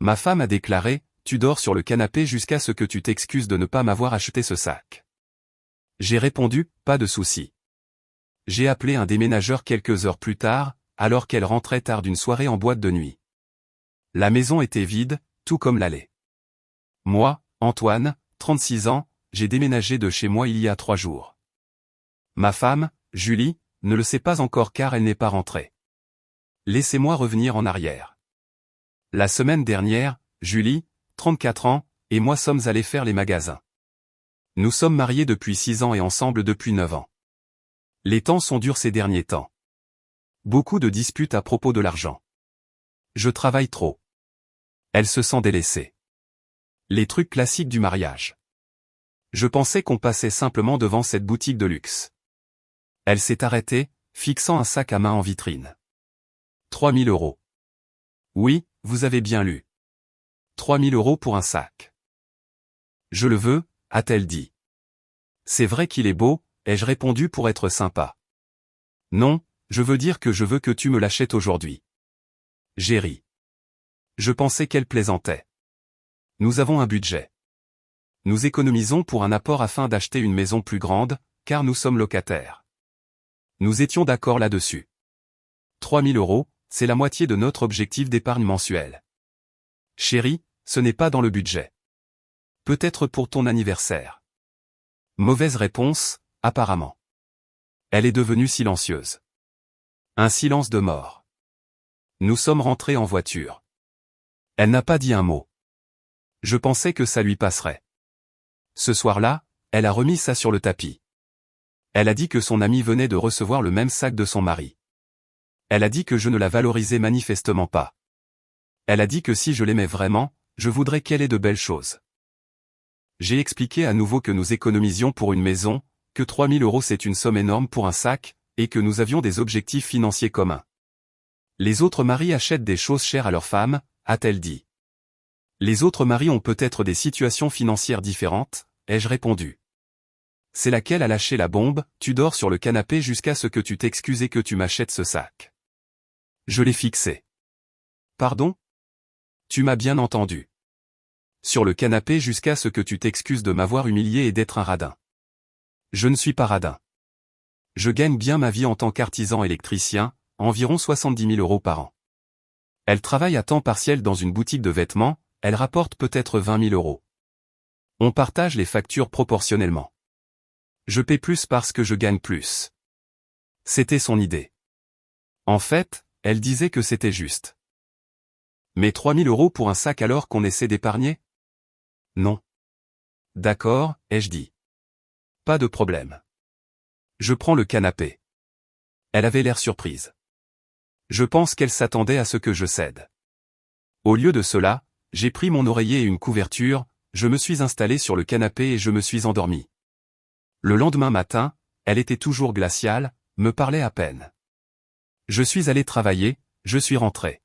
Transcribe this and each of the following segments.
Ma femme a déclaré, tu dors sur le canapé jusqu'à ce que tu t'excuses de ne pas m'avoir acheté ce sac. J'ai répondu, pas de souci. J'ai appelé un déménageur quelques heures plus tard, alors qu'elle rentrait tard d'une soirée en boîte de nuit. La maison était vide, tout comme l'allée. Moi, Antoine, 36 ans, j'ai déménagé de chez moi il y a 3 jours. Ma femme, Julie, ne le sait pas encore car elle n'est pas rentrée. Laissez-moi revenir en arrière. La semaine dernière, Julie, 34 ans, et moi sommes allés faire les magasins. Nous sommes mariés depuis 6 ans et ensemble depuis 9 ans. Les temps sont durs ces derniers temps. Beaucoup de disputes à propos de l'argent. Je travaille trop. Elle se sent délaissée. Les trucs classiques du mariage. Je pensais qu'on passait simplement devant cette boutique de luxe. Elle s'est arrêtée, fixant un sac à main en vitrine. 3 000 €. Oui, vous avez bien lu. 3 000 € pour un sac. Je le veux, a-t-elle dit. C'est vrai qu'il est beau, ai-je répondu pour être sympa. Non, je veux dire que je veux que tu me l'achètes aujourd'hui. J'ai ri. Je pensais qu'elle plaisantait. Nous avons un budget. Nous économisons pour un apport afin d'acheter une maison plus grande, car nous sommes locataires. Nous étions d'accord là-dessus. 3 000 €, c'est la moitié de notre objectif d'épargne mensuelle. Chérie, ce n'est pas dans le budget. Peut-être pour ton anniversaire. Mauvaise réponse, apparemment. Elle est devenue silencieuse. Un silence de mort. Nous sommes rentrés en voiture. Elle n'a pas dit un mot. Je pensais que ça lui passerait. Ce soir-là, elle a remis ça sur le tapis. Elle a dit que son ami venait de recevoir le même sac de son mari. Elle a dit que je ne la valorisais manifestement pas. Elle a dit que si je l'aimais vraiment, je voudrais qu'elle ait de belles choses. J'ai expliqué à nouveau que nous économisions pour une maison, que 3 000 € c'est une somme énorme pour un sac, et que nous avions des objectifs financiers communs. Les autres maris achètent des choses chères à leurs femmes, a-t-elle dit. Les autres maris ont peut-être des situations financières différentes, ai-je répondu. C'est laquelle a lâché la bombe, tu dors sur le canapé jusqu'à ce que tu t'excuses et que tu m'achètes ce sac. Je l'ai fixé. Pardon? Tu m'as bien entendu. Sur le canapé jusqu'à ce que tu t'excuses de m'avoir humilié et d'être un radin. Je ne suis pas radin. Je gagne bien ma vie en tant qu'artisan électricien, environ 70 000 € par an. Elle travaille à temps partiel dans une boutique de vêtements, elle rapporte peut-être 20 000 €. On partage les factures proportionnellement. Je paie plus parce que je gagne plus. C'était son idée. En fait, elle disait que c'était juste. Mais 3 000 € pour un sac alors qu'on essaie d'épargner? Non. D'accord, ai-je dit. Pas de problème. Je prends le canapé. Elle avait l'air surprise. Je pense qu'elle s'attendait à ce que je cède. Au lieu de cela, j'ai pris mon oreiller et une couverture, je me suis installé sur le canapé et je me suis endormi. Le lendemain matin, elle était toujours glaciale, me parlait à peine. Je suis allé travailler, je suis rentré.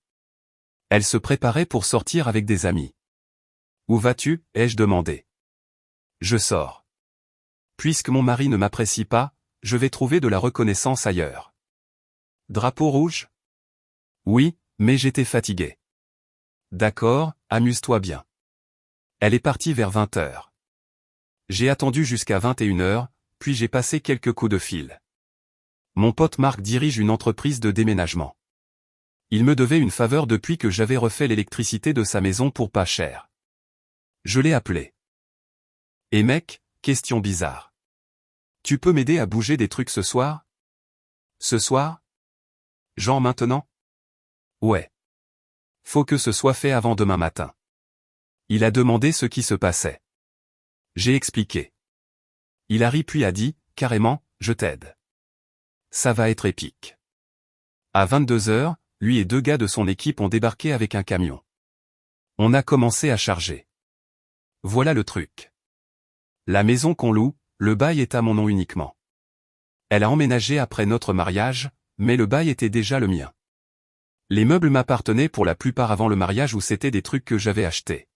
Elle se préparait pour sortir avec des amis. Où vas-tu, ai-je demandé. Je sors. Puisque mon mari ne m'apprécie pas, je vais trouver de la reconnaissance ailleurs. Drapeau rouge? Oui, mais j'étais fatigué. D'accord, amuse-toi bien. Elle est partie vers 20 h. J'ai attendu jusqu'à 21 h, puis j'ai passé quelques coups de fil. Mon pote Marc dirige une entreprise de déménagement. Il me devait une faveur depuis que j'avais refait l'électricité de sa maison pour pas cher. Je l'ai appelé. Et mec, question bizarre. Tu peux m'aider à bouger des trucs ce soir? Ce soir? Genre maintenant? Ouais. Faut que ce soit fait avant demain matin. Il a demandé ce qui se passait. J'ai expliqué. Il a ri puis a dit, carrément, je t'aide. Ça va être épique. À 22 h, lui et 2 gars de son équipe ont débarqué avec un camion. On a commencé à charger. Voilà le truc. La maison qu'on loue, le bail est à mon nom uniquement. Elle a emménagé après notre mariage, mais le bail était déjà le mien. Les meubles m'appartenaient pour la plupart avant le mariage où c'était des trucs que j'avais achetés.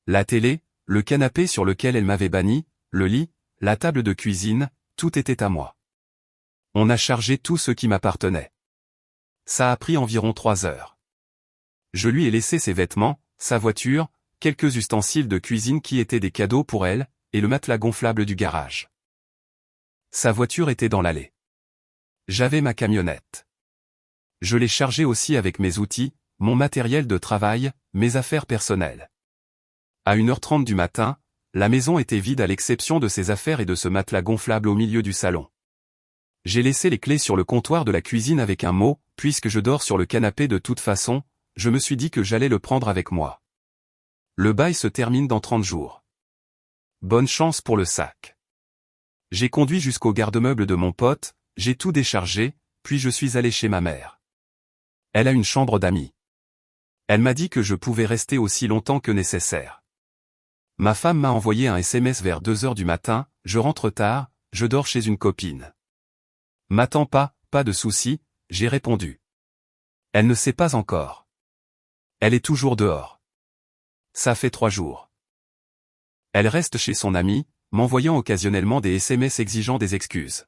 La télé, le canapé sur lequel elle m'avait banni, le lit, la table de cuisine, tout était à moi. On a chargé tout ce qui m'appartenait. Ça a pris environ 3 heures. Je lui ai laissé ses vêtements, sa voiture, quelques ustensiles de cuisine qui étaient des cadeaux pour elle, et le matelas gonflable du garage. Sa voiture était dans l'allée. J'avais ma camionnette. Je l'ai chargée aussi avec mes outils, mon matériel de travail, mes affaires personnelles. À 1h30 du matin, la maison était vide à l'exception de ses affaires et de ce matelas gonflable au milieu du salon. J'ai laissé les clés sur le comptoir de la cuisine avec un mot, puisque je dors sur le canapé de toute façon, je me suis dit que j'allais le prendre avec moi. Le bail se termine dans 30 jours. Bonne chance pour le sac. J'ai conduit jusqu'au garde-meuble de mon pote, j'ai tout déchargé, puis je suis allé chez ma mère. Elle a une chambre d'amis. Elle m'a dit que je pouvais rester aussi longtemps que nécessaire. Ma femme m'a envoyé un SMS vers 2h du matin, je rentre tard, je dors chez une copine. M'attends pas de souci, j'ai répondu. Elle ne sait pas encore. Elle est toujours dehors. Ça fait 3 jours. Elle reste chez son amie, m'envoyant occasionnellement des SMS exigeant des excuses.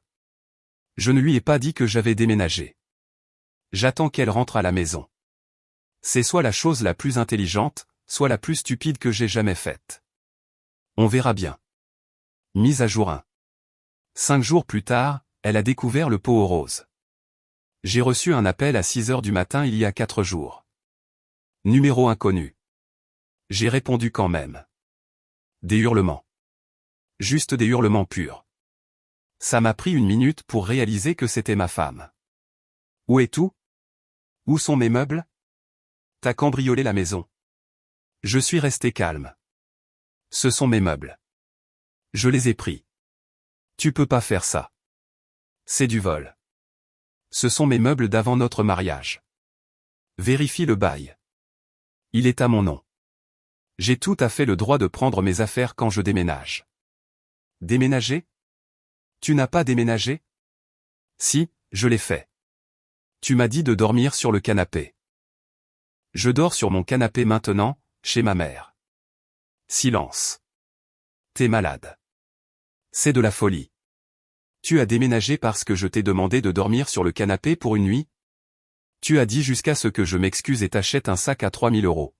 Je ne lui ai pas dit que j'avais déménagé. J'attends qu'elle rentre à la maison. C'est soit la chose la plus intelligente, soit la plus stupide que j'ai jamais faite. On verra bien. Mise à jour 1. 5 jours plus tard, elle a découvert le pot aux roses. J'ai reçu un appel à 6h du matin il y a 4 jours. Numéro inconnu. J'ai répondu quand même. Des hurlements. Juste des hurlements purs. Ça m'a pris 1 minute pour réaliser que c'était ma femme. Où est tout? Où sont mes meubles? T'as cambriolé la maison. Je suis resté calme. Ce sont mes meubles. Je les ai pris. Tu peux pas faire ça. C'est du vol. Ce sont mes meubles d'avant notre mariage. Vérifie le bail. Il est à mon nom. J'ai tout à fait le droit de prendre mes affaires quand je déménage. Déménager? Tu n'as pas déménagé? Si, je l'ai fait. Tu m'as dit de dormir sur le canapé. Je dors sur mon canapé maintenant, chez ma mère. Silence. T'es malade. C'est de la folie. Tu as déménagé parce que je t'ai demandé de dormir sur le canapé pour une nuit? Tu as dit jusqu'à ce que je m'excuse et t'achète un sac à 3000 €.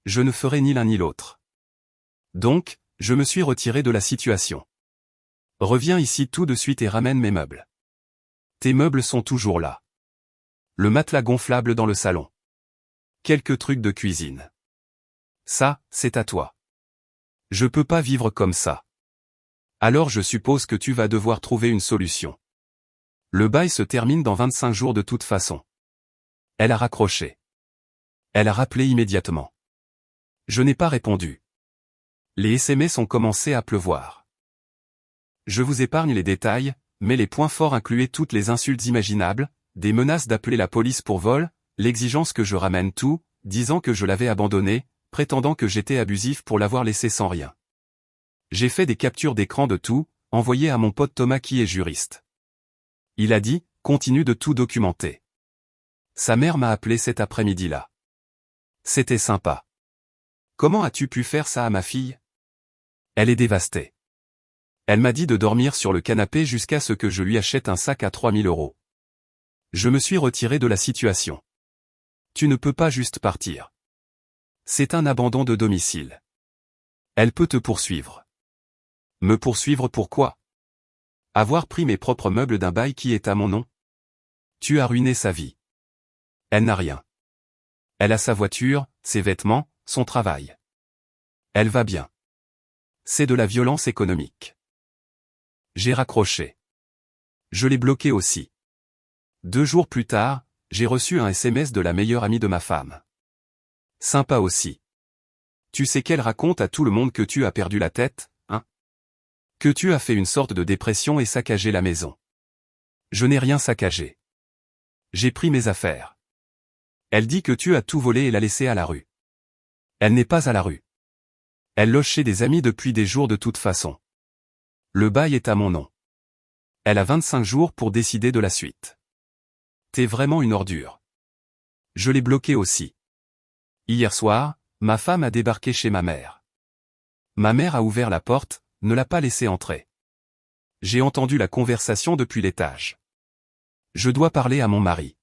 Je ne ferai ni l'un ni l'autre. Donc, je me suis retiré de la situation. Reviens ici tout de suite et ramène mes meubles. Tes meubles sont toujours là. Le matelas gonflable dans le salon. Quelques trucs de cuisine. Ça, c'est à toi. Je peux pas vivre comme ça. Alors je suppose que tu vas devoir trouver une solution. Le bail se termine dans 25 jours de toute façon. Elle a raccroché. Elle a rappelé immédiatement. Je n'ai pas répondu. Les SMS ont commencé à pleuvoir. Je vous épargne les détails, mais les points forts incluaient toutes les insultes imaginables, des menaces d'appeler la police pour vol, l'exigence que je ramène tout, disant que je l'avais abandonné, prétendant que j'étais abusif pour l'avoir laissé sans rien. J'ai fait des captures d'écran de tout, envoyé à mon pote Thomas qui est juriste. Il a dit, continue de tout documenter. Sa mère m'a appelé cet après-midi-là. C'était sympa. Comment as-tu pu faire ça à ma fille? Elle est dévastée. Elle m'a dit de dormir sur le canapé jusqu'à ce que je lui achète un sac à 3000 €. Je me suis retiré de la situation. Tu ne peux pas juste partir. C'est un abandon de domicile. Elle peut te poursuivre. Me poursuivre pourquoi? Avoir pris mes propres meubles d'un bail qui est à mon nom? Tu as ruiné sa vie. Elle n'a rien. Elle a sa voiture, ses vêtements, son travail. Elle va bien. C'est de la violence économique. J'ai raccroché. Je l'ai bloqué aussi. 2 jours plus tard, j'ai reçu un SMS de la meilleure amie de ma femme. Sympa aussi. Tu sais qu'elle raconte à tout le monde que tu as perdu la tête, hein? Que tu as fait une sorte de dépression et saccagé la maison. Je n'ai rien saccagé. J'ai pris mes affaires. Elle dit que tu as tout volé et l'as laissé à la rue. Elle n'est pas à la rue. Elle loge chez des amis depuis des jours de toute façon. Le bail est à mon nom. Elle a 25 jours pour décider de la suite. T'es vraiment une ordure. Je l'ai bloqué aussi. Hier soir, ma femme a débarqué chez ma mère. Ma mère a ouvert la porte, ne l'a pas laissé entrer. J'ai entendu la conversation depuis l'étage. Je dois parler à mon mari.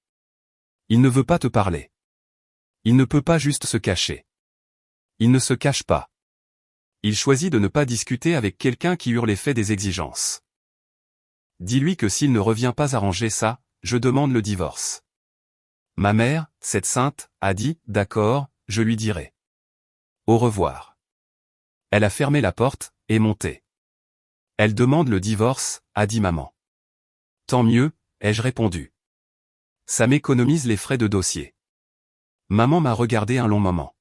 Il ne veut pas te parler. Il ne peut pas juste se cacher. Il ne se cache pas. Il choisit de ne pas discuter avec quelqu'un qui hurle et fait des exigences. Dis-lui que s'il ne revient pas arranger ça, je demande le divorce. Ma mère, cette sainte, a dit, d'accord, je lui dirai. Au revoir. Elle a fermé la porte, et monté. Elle demande le divorce, a dit maman. Tant mieux, ai-je répondu. Ça m'économise les frais de dossier. Maman m'a regardé un long moment.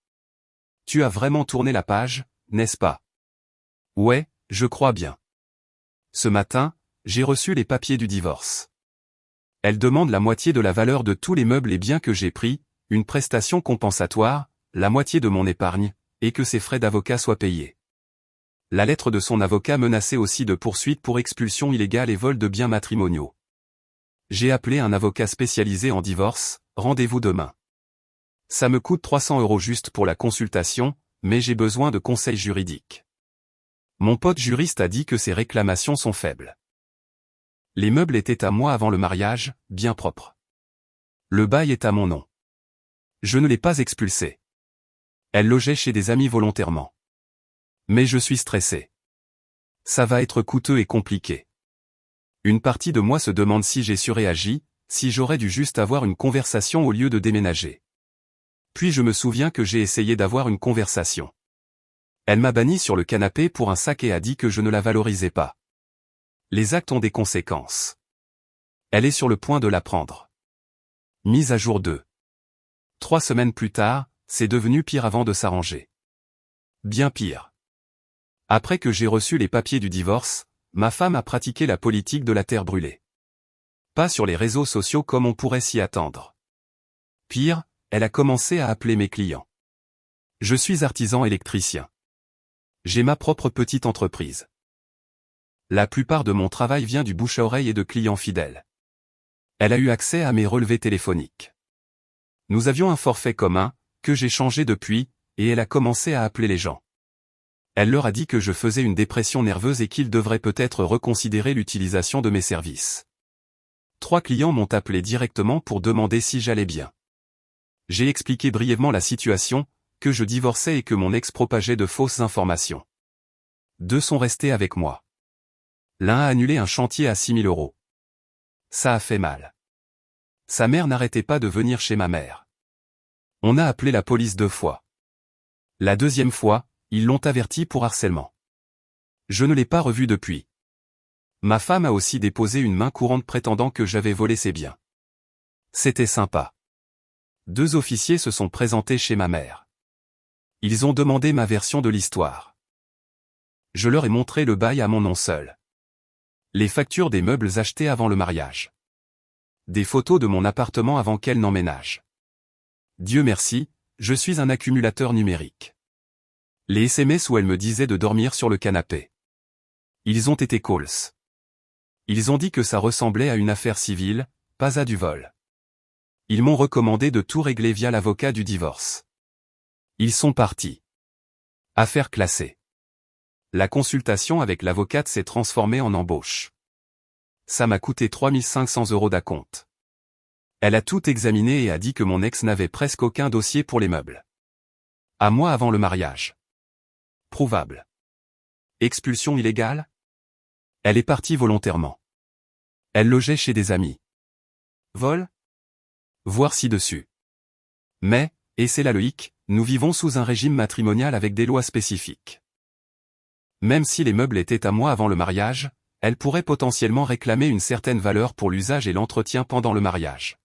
Tu as vraiment tourné la page, n'est-ce pas? Ouais, je crois bien. Ce matin, j'ai reçu les papiers du divorce. Elle demande la moitié de la valeur de tous les meubles et biens que j'ai pris, une prestation compensatoire, la moitié de mon épargne, et que ses frais d'avocat soient payés. La lettre de son avocat menaçait aussi de poursuites pour expulsion illégale et vol de biens matrimoniaux. J'ai appelé un avocat spécialisé en divorce, rendez-vous demain. Ça me coûte 300 € juste pour la consultation, mais j'ai besoin de conseils juridiques. Mon pote juriste a dit que ces réclamations sont faibles. Les meubles étaient à moi avant le mariage, bien propres. Le bail est à mon nom. Je ne l'ai pas expulsé. Elle logeait chez des amis volontairement. Mais je suis stressé. Ça va être coûteux et compliqué. Une partie de moi se demande si j'ai surréagi, si j'aurais dû juste avoir une conversation au lieu de déménager. Puis je me souviens que j'ai essayé d'avoir une conversation. Elle m'a banni sur le canapé pour un sac et a dit que je ne la valorisais pas. Les actes ont des conséquences. Elle est sur le point de l'apprendre. Mise à jour 2. 3 semaines plus tard, c'est devenu pire avant de s'arranger. Bien pire. Après que j'ai reçu les papiers du divorce, ma femme a pratiqué la politique de la terre brûlée. Pas sur les réseaux sociaux comme on pourrait s'y attendre. Pire, elle a commencé à appeler mes clients. Je suis artisan électricien. J'ai ma propre petite entreprise. La plupart de mon travail vient du bouche à oreille et de clients fidèles. Elle a eu accès à mes relevés téléphoniques. Nous avions un forfait commun, que j'ai changé depuis, et elle a commencé à appeler les gens. Elle leur a dit que je faisais une dépression nerveuse et qu'ils devraient peut-être reconsidérer l'utilisation de mes services. 3 clients m'ont appelé directement pour demander si j'allais bien. J'ai expliqué brièvement la situation, que je divorçais et que mon ex propageait de fausses informations. 2 sont restés avec moi. L'un a annulé un chantier à 6 000 €. Ça a fait mal. Sa mère n'arrêtait pas de venir chez ma mère. On a appelé la police 2 fois. La deuxième fois, ils l'ont averti pour harcèlement. Je ne l'ai pas revu depuis. Ma femme a aussi déposé une main courante prétendant que j'avais volé ses biens. C'était sympa. 2 officiers se sont présentés chez ma mère. Ils ont demandé ma version de l'histoire. Je leur ai montré le bail à mon nom seul. Les factures des meubles achetés avant le mariage. Des photos de mon appartement avant qu'elle n'emménage. Dieu merci, je suis un accumulateur numérique. Les SMS où elle me disait de dormir sur le canapé. Ils ont été calls. Ils ont dit que ça ressemblait à une affaire civile, pas à du vol. Ils m'ont recommandé de tout régler via l'avocat du divorce. Ils sont partis. Affaire classée. La consultation avec l'avocate s'est transformée en embauche. Ça m'a coûté 3 500 € d'acompte. Elle a tout examiné et a dit que mon ex n'avait presque aucun dossier pour les meubles. À moi avant le mariage. Prouvable. Expulsion illégale? Elle est partie volontairement. Elle logeait chez des amis. Vol? Voir ci-dessus. Mais, et c'est là le hic, nous vivons sous un régime matrimonial avec des lois spécifiques. Même si les meubles étaient à moi avant le mariage, elle pourrait potentiellement réclamer une certaine valeur pour l'usage et l'entretien pendant le mariage.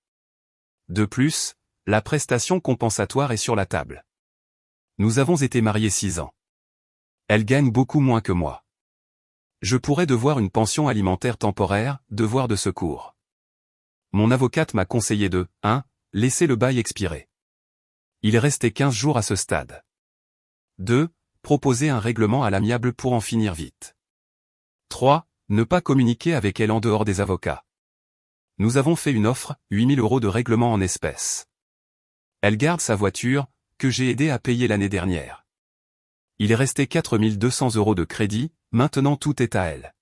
De plus, la prestation compensatoire est sur la table. Nous avons été mariés 6 ans. Elle gagne beaucoup moins que moi. Je pourrais devoir une pension alimentaire temporaire, devoir de secours. Mon avocate m'a conseillé de 1. Laisser le bail expirer. Il restait 15 jours à ce stade. 2. Proposer un règlement à l'amiable pour en finir vite. 3. Ne pas communiquer avec elle en dehors des avocats. Nous avons fait une offre, 8 000 € de règlement en espèces. Elle garde sa voiture, que j'ai aidé à payer l'année dernière. Il restait 4 200 € de crédit, maintenant tout est à elle.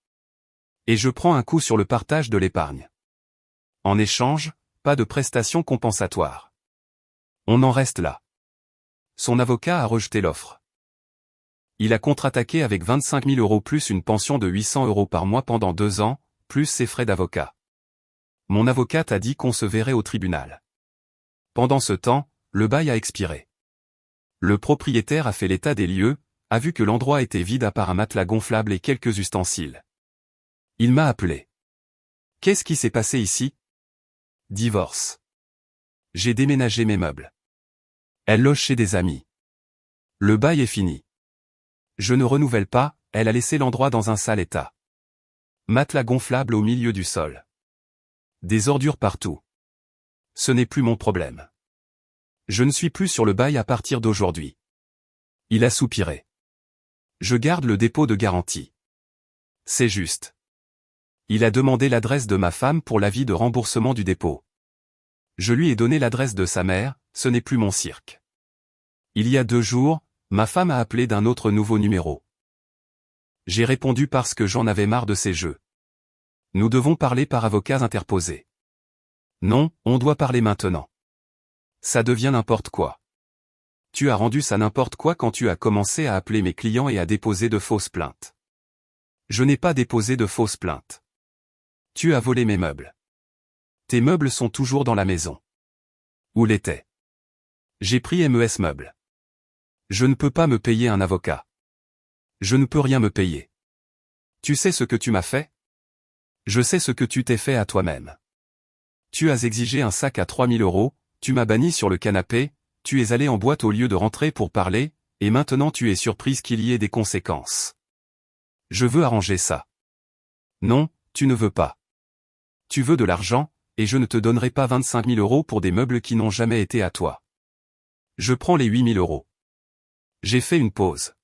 Et je prends un coup sur le partage de l'épargne. En échange, pas de prestations compensatoires. On en reste là. Son avocat a rejeté l'offre. Il a contre-attaqué avec 25 000 € plus une pension de 800 € par mois pendant 2 ans, plus ses frais d'avocat. Mon avocate a dit qu'on se verrait au tribunal. Pendant ce temps, le bail a expiré. Le propriétaire a fait l'état des lieux, a vu que l'endroit était vide à part un matelas gonflable et quelques ustensiles. Il m'a appelé. Qu'est-ce qui s'est passé ici? Divorce. J'ai déménagé mes meubles. Elle loge chez des amis. Le bail est fini. Je ne renouvelle pas, elle a laissé l'endroit dans un sale état. Matelas gonflable au milieu du sol. Des ordures partout. Ce n'est plus mon problème. Je ne suis plus sur le bail à partir d'aujourd'hui. Il a soupiré. Je garde le dépôt de garantie. C'est juste. Il a demandé l'adresse de ma femme pour l'avis de remboursement du dépôt. Je lui ai donné l'adresse de sa mère, ce n'est plus mon cirque. Il y a 2 jours, ma femme a appelé d'un autre nouveau numéro. J'ai répondu parce que j'en avais marre de ces jeux. Nous devons parler par avocats interposés. Non, on doit parler maintenant. Ça devient n'importe quoi. Tu as rendu ça n'importe quoi quand tu as commencé à appeler mes clients et à déposer de fausses plaintes. Je n'ai pas déposé de fausses plaintes. Tu as volé mes meubles. Tes meubles sont toujours dans la maison. Où l'étaient? J'ai pris MES Meubles. Je ne peux pas me payer un avocat. Je ne peux rien me payer. Tu sais ce que tu m'as fait? Je sais ce que tu t'es fait à toi-même. Tu as exigé un sac à 3 000 €, tu m'as banni sur le canapé, tu es allé en boîte au lieu de rentrer pour parler, et maintenant tu es surprise qu'il y ait des conséquences. Je veux arranger ça. Non, tu ne veux pas. Tu veux de l'argent, et je ne te donnerai pas 25 000 € pour des meubles qui n'ont jamais été à toi. Je prends les 8 000 €. J'ai fait une pause.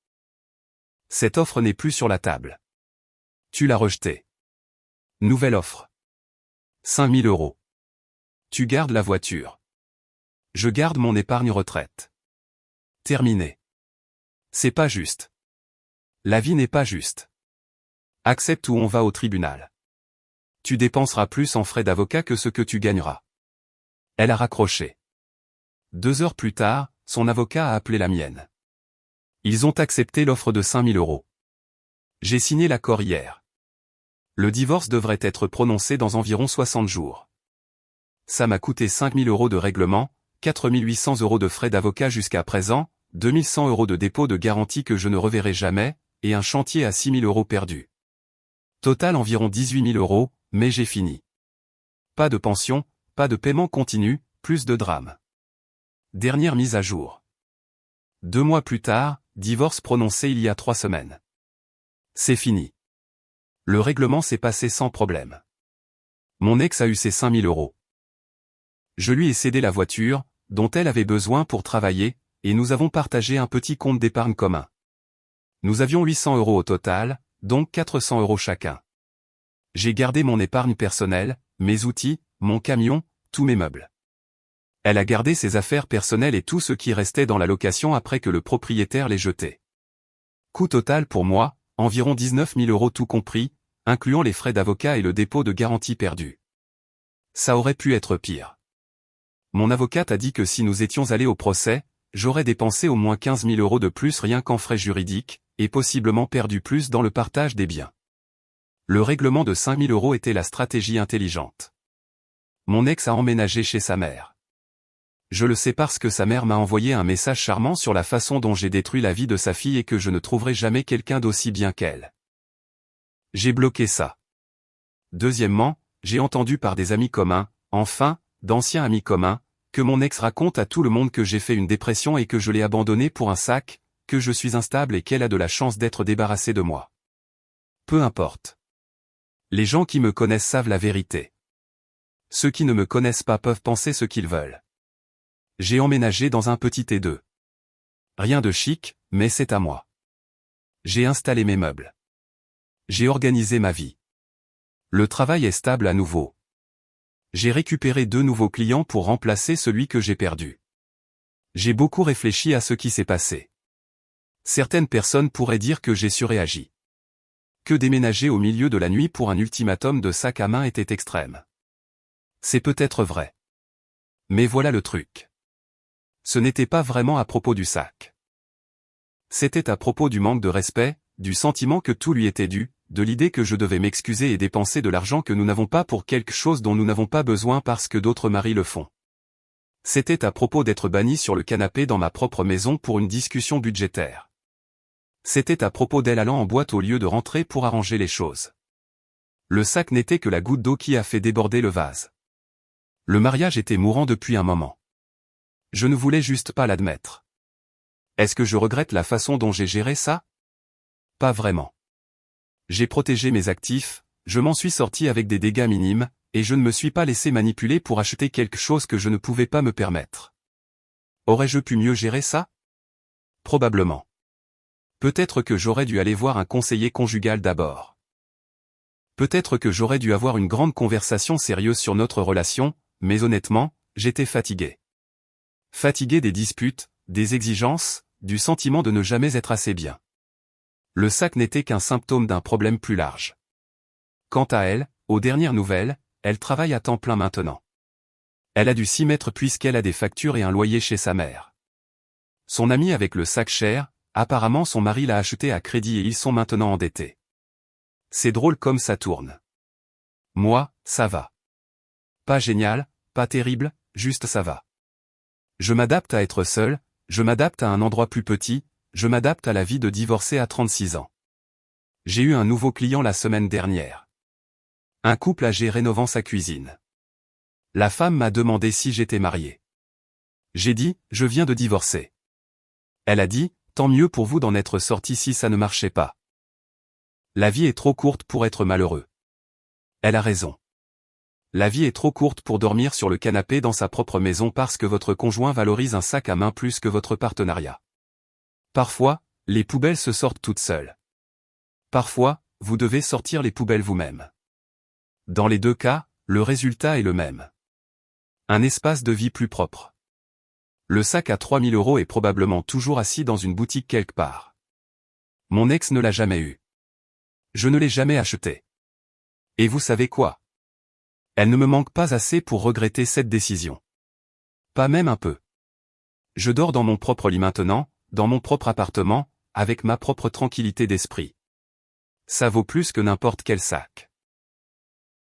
Cette offre n'est plus sur la table. Tu l'as rejetée. Nouvelle offre. 5 000 €. Tu gardes la voiture. Je garde mon épargne retraite. Terminé. C'est pas juste. La vie n'est pas juste. Accepte ou on va au tribunal. Tu dépenseras plus en frais d'avocat que ce que tu gagneras. Elle a raccroché. 2 heures plus tard, son avocat a appelé la mienne. Ils ont accepté l'offre de 5 000 €. J'ai signé l'accord hier. Le divorce devrait être prononcé dans environ 60 jours. Ça m'a coûté 5 000 € de règlement, 4 800 € de frais d'avocat jusqu'à présent, 2 100 € de dépôt de garantie que je ne reverrai jamais, et un chantier à 6 000 € perdus. Total environ 18 000 €, mais j'ai fini. Pas de pension, pas de paiement continu, plus de drame. Dernière mise à jour. 2 mois plus tard, divorce prononcé il y a 3 semaines. C'est fini. Le règlement s'est passé sans problème. Mon ex a eu ses 5 000 €. Je lui ai cédé la voiture, dont elle avait besoin pour travailler, et nous avons partagé un petit compte d'épargne commun. Nous avions 800 € au total, donc 400 € chacun. J'ai gardé mon épargne personnelle, mes outils, mon camion, tous mes meubles. Elle a gardé ses affaires personnelles et tout ce qui restait dans la location après que le propriétaire l'ait jeté. Coût total pour moi, environ 19 000 € tout compris, incluant les frais d'avocat et le dépôt de garantie perdu. Ça aurait pu être pire. Mon avocate a dit que si nous étions allés au procès, j'aurais dépensé au moins 15 000 € de plus rien qu'en frais juridiques, et possiblement perdu plus dans le partage des biens. Le règlement de 5 000 € était la stratégie intelligente. Mon ex a emménagé chez sa mère. Je le sais parce que sa mère m'a envoyé un message charmant sur la façon dont j'ai détruit la vie de sa fille et que je ne trouverai jamais quelqu'un d'aussi bien qu'elle. J'ai bloqué ça. Deuxièmement, j'ai entendu par des amis communs, enfin, d'anciens amis communs, que mon ex raconte à tout le monde que j'ai fait une dépression et que je l'ai abandonné pour un sac, que je suis instable et qu'elle a de la chance d'être débarrassée de moi. Peu importe. Les gens qui me connaissent savent la vérité. Ceux qui ne me connaissent pas peuvent penser ce qu'ils veulent. J'ai emménagé dans un petit T2. Rien de chic, mais c'est à moi. J'ai installé mes meubles. J'ai organisé ma vie. Le travail est stable à nouveau. J'ai récupéré 2 nouveaux clients pour remplacer celui que j'ai perdu. J'ai beaucoup réfléchi à ce qui s'est passé. Certaines personnes pourraient dire que j'ai surréagi. Que déménager au milieu de la nuit pour un ultimatum de sac à main était extrême. C'est peut-être vrai. Mais voilà le truc. Ce n'était pas vraiment à propos du sac. C'était à propos du manque de respect, du sentiment que tout lui était dû, de l'idée que je devais m'excuser et dépenser de l'argent que nous n'avons pas pour quelque chose dont nous n'avons pas besoin parce que d'autres maris le font. C'était à propos d'être banni sur le canapé dans ma propre maison pour une discussion budgétaire. C'était à propos d'elle allant en boîte au lieu de rentrer pour arranger les choses. Le sac n'était que la goutte d'eau qui a fait déborder le vase. Le mariage était mourant depuis un moment. Je ne voulais juste pas l'admettre. Est-ce que je regrette la façon dont j'ai géré ça? Pas vraiment. J'ai protégé mes actifs, je m'en suis sorti avec des dégâts minimes, et je ne me suis pas laissé manipuler pour acheter quelque chose que je ne pouvais pas me permettre. Aurais-je pu mieux gérer ça? Probablement. Peut-être que j'aurais dû aller voir un conseiller conjugal d'abord. Peut-être que j'aurais dû avoir une grande conversation sérieuse sur notre relation, mais honnêtement, j'étais fatigué. Fatigué des disputes, des exigences, du sentiment de ne jamais être assez bien. Le sac n'était qu'un symptôme d'un problème plus large. Quant à elle, aux dernières nouvelles, elle travaille à temps plein maintenant. Elle a dû s'y mettre puisqu'elle a des factures et un loyer chez sa mère. Son ami avec le sac cher, apparemment son mari l'a acheté à crédit et ils sont maintenant endettés. C'est drôle comme ça tourne. Moi, ça va. Pas génial, pas terrible, juste ça va. Je m'adapte à être seul, je m'adapte à un endroit plus petit, je m'adapte à la vie de divorcé à 36 ans. J'ai eu un nouveau client la semaine dernière. Un couple âgé rénovant sa cuisine. La femme m'a demandé si j'étais marié. J'ai dit, je viens de divorcer. Elle a dit, tant mieux pour vous d'en être sorti si ça ne marchait pas. La vie est trop courte pour être malheureux. Elle a raison. La vie est trop courte pour dormir sur le canapé dans sa propre maison parce que votre conjoint valorise un sac à main plus que votre partenariat. Parfois, les poubelles se sortent toutes seules. Parfois, vous devez sortir les poubelles vous-même. Dans les deux cas, le résultat est le même. Un espace de vie plus propre. Le sac à 3000 € est probablement toujours assis dans une boutique quelque part. Mon ex ne l'a jamais eu. Je ne l'ai jamais acheté. Et vous savez quoi? Elle ne me manque pas assez pour regretter cette décision. Pas même un peu. Je dors dans mon propre lit maintenant, dans mon propre appartement, avec ma propre tranquillité d'esprit. Ça vaut plus que n'importe quel sac.